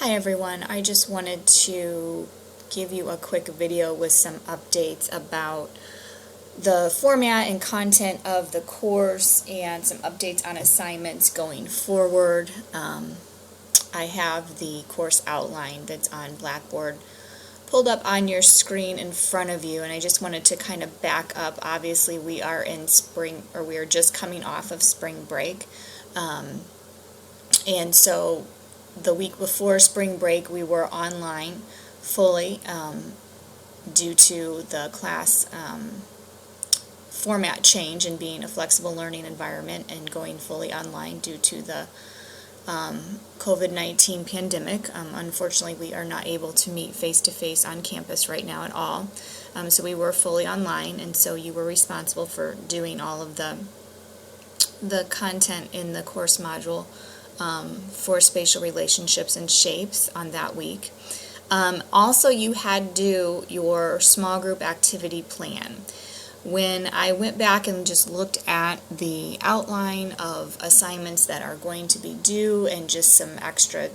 Hi everyone, I just wanted to give you a quick video with some updates about the format and content of the course and some updates on assignments going forward. I have the course outline that's on Blackboard pulled up on your screen in front of you, and I just wanted to kind of back up. Obviously we are in spring, or we are just coming off of spring break, and so the week before spring break we were online fully due to the class format change and being a flexible learning environment and going fully online due to the COVID-19 pandemic. Unfortunately, we are not able to meet face-to-face on campus right now at all. So we were fully online, and so you were responsible for doing all of the content in the course module for spatial relationships and shapes on that week. Also, you had to do your small group activity plan. When I went back and just looked at the outline of assignments that are going to be due and just some extra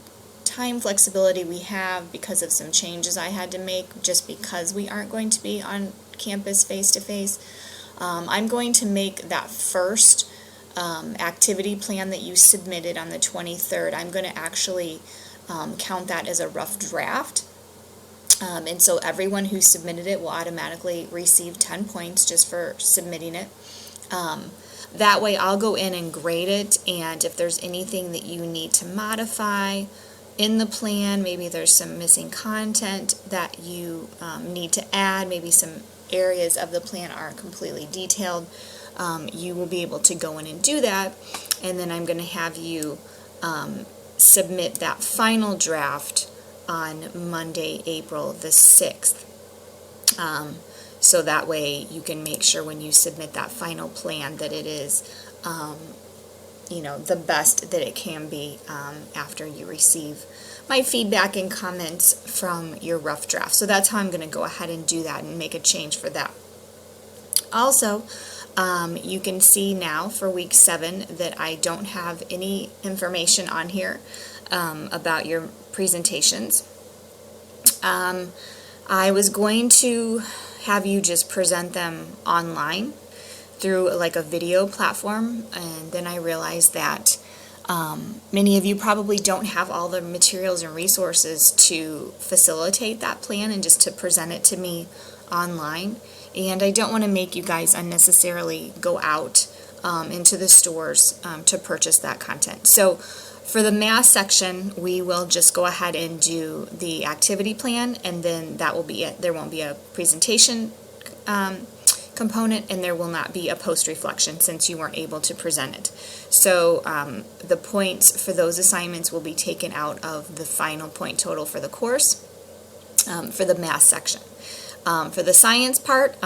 time flexibility we have because of some changes I had to make just because we aren't going to be on campus face-to-face, I'm going to make that first activity plan that you submitted on the 23rd, I'm going to actually count that as a rough draft. And so everyone who submitted it will automatically receive 10 points just for submitting it. That way I'll go in and grade it, and if there's anything that you need to modify in the plan, maybe there's some missing content that you need to add, maybe some areas of the plan aren't completely detailed, you will be able to go in and do that, and then I'm going to have you submit that final draft on Monday, April the 6th. So that way you can make sure when you submit that final plan that it is, the best that it can be after you receive my feedback and comments from your rough draft. So that's how I'm going to go ahead and do that and make a change for that. Also, you can see now for week 7 that I don't have any information on here about your presentations. I was going to have you just present them online through like a video platform, and then I realized that many of you probably don't have all the materials and resources to facilitate that plan and just to present it to me online, and I don't want to make you guys unnecessarily go out into the stores to purchase that content. So for the math section, we will just go ahead and do the activity plan, and then that will be it. There won't be a presentation component, and there will not be a post-reflection since you weren't able to present it. So the points for those assignments will be taken out of the final point total for the course for the math section. For the science part,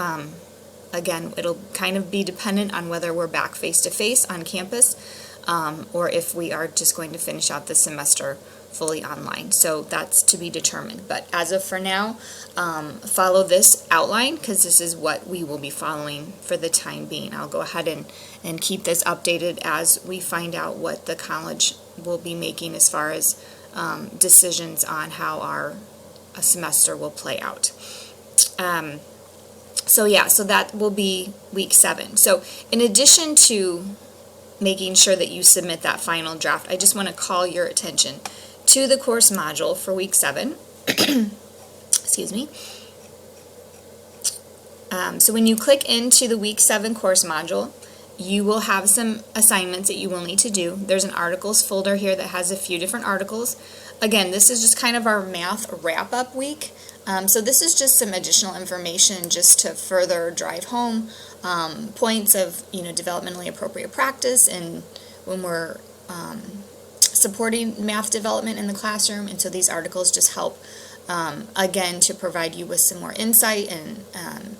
again, it'll kind of be dependent on whether we're back face-to-face on campus, or if we are just going to finish out the semester fully online. So that's to be determined. But as of for now, follow this outline because this is what we will be following for the time being. I'll go ahead and keep this updated as we find out what the college will be making as far as decisions on how our semester will play out. So that will be week 7. So in addition to making sure that you submit that final draft, I just want to call your attention to the course module for week 7. Excuse me. So when you click into the week 7 course module, you will have some assignments that you will need to do. There's an articles folder here that has a few different articles. Again, this is just kind of our math wrap-up week. So this is just some additional information just to further drive home points of developmentally appropriate practice and when we're supporting math development in the classroom. And so these articles just help again to provide you with some more insight and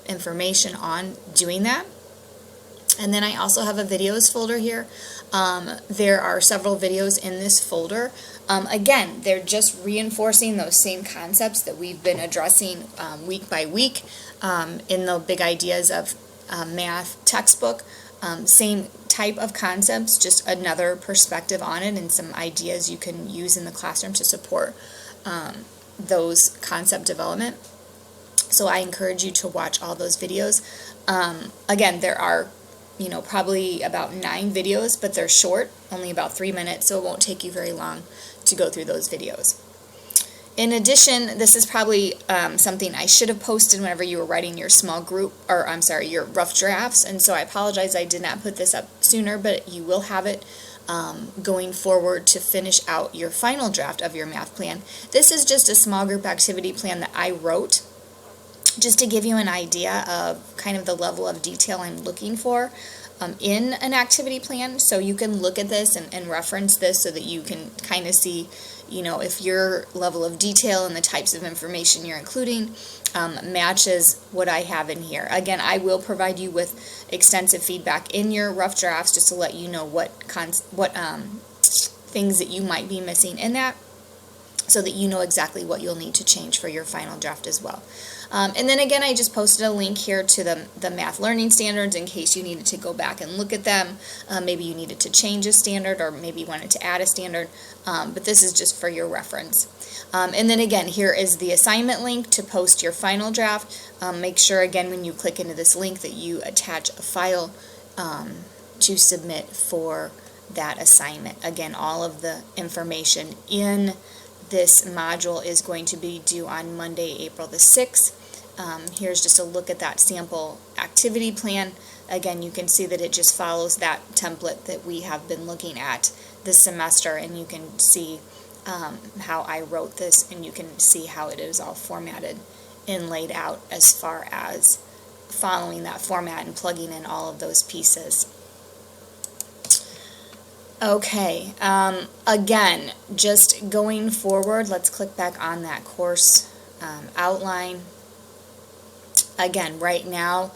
information on doing that. And then I also have a videos folder here. There are several videos in this folder. Again, they're just reinforcing those same concepts that we've been addressing week by week in the big ideas of math textbook. Same type of concepts, just another perspective on it and some ideas you can use in the classroom to support those concept development. So I encourage you to watch all those videos. Again, there are, probably about 9 videos, but they're short, only about 3 minutes, so it won't take you very long to go through those videos. In addition, this is probably something I should have posted whenever you were writing your small group, or I'm sorry, your rough drafts, and so I apologize I did not put this up sooner, but you will have it going forward to finish out your final draft of your math plan. This is just a small group activity plan that I wrote, just to give you an idea of kind of the level of detail I'm looking for in an activity plan. So you can look at this and reference this so that you can kind of see, if your level of detail and the types of information you're including matches what I have in here. Again, I will provide you with extensive feedback in your rough drafts just to let you know what things that you might be missing in that, so that you know exactly what you'll need to change for your final draft as well. And then again, I just posted a link here to the math learning standards in case you needed to go back and look at them. Maybe you needed to change a standard, or maybe you wanted to add a standard, but this is just for your reference. And then again, here is the assignment link to post your final draft. Make sure again when you click into this link that you attach a file to submit for that assignment. Again, all of the information in this module is going to be due on Monday, April the 6th. Here's just a look at that sample activity plan. Again, you can see that it just follows that template that we have been looking at this semester, and you can see how I wrote this, and you can see how it is all formatted and laid out as far as following that format and plugging in all of those pieces. Okay, again, just going forward, let's click back on that course outline. Again, right now,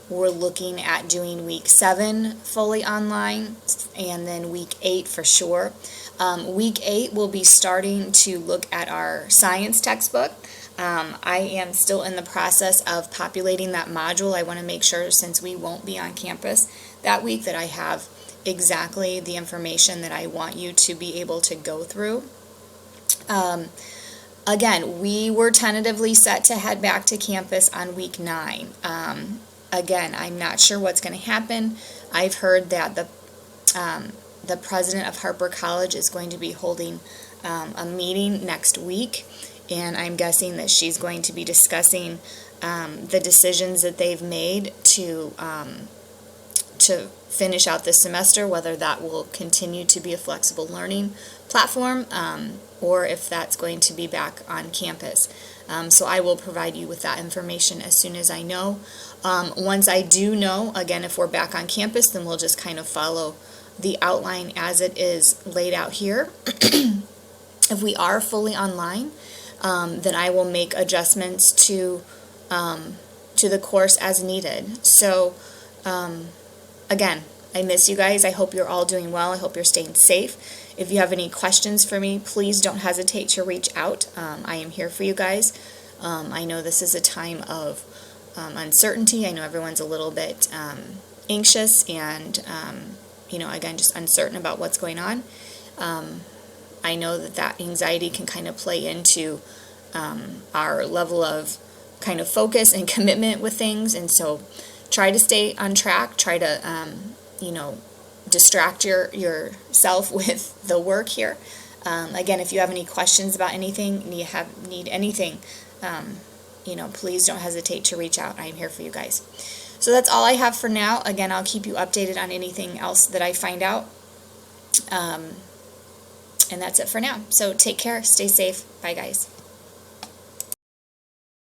we're looking at doing week 7 fully online, and then week 8 for sure. Week 8, we'll be starting to look at our science textbook. I am still in the process of populating that module. I want to make sure, since we won't be on campus that week, that I have exactly the information that I want you to be able to go through. Again, we were tentatively set to head back to campus on week 9. Again, I'm not sure what's going to happen. I've heard that the president of Harper College is going to be holding a meeting next week, and I'm guessing that she's going to be discussing the decisions that they've made to finish out this semester, whether that will continue to be a flexible learning platform or if that's going to be back on campus. So I will provide you with that information as soon as I know. Once I do know, again, if we're back on campus, then we'll just kind of follow the outline as it is laid out here. If we are fully online, then I will make adjustments to the course as needed. So again, I miss you guys. I hope you're all doing well. I hope you're staying safe. If you have any questions for me, please don't hesitate to reach out. I am here for you guys. I know this is a time of uncertainty. I know everyone's a little bit anxious and, again, just uncertain about what's going on. I know that anxiety can kind of play into our level of kind of focus and commitment with things, and so try to stay on track. Try to, distract yourself with the work here. Again, if you have any questions about anything, need anything, please don't hesitate to reach out. I'm here for you guys. So that's all I have for now. Again, I'll keep you updated on anything else that I find out. And that's it for now. So take care. Stay safe. Bye, guys.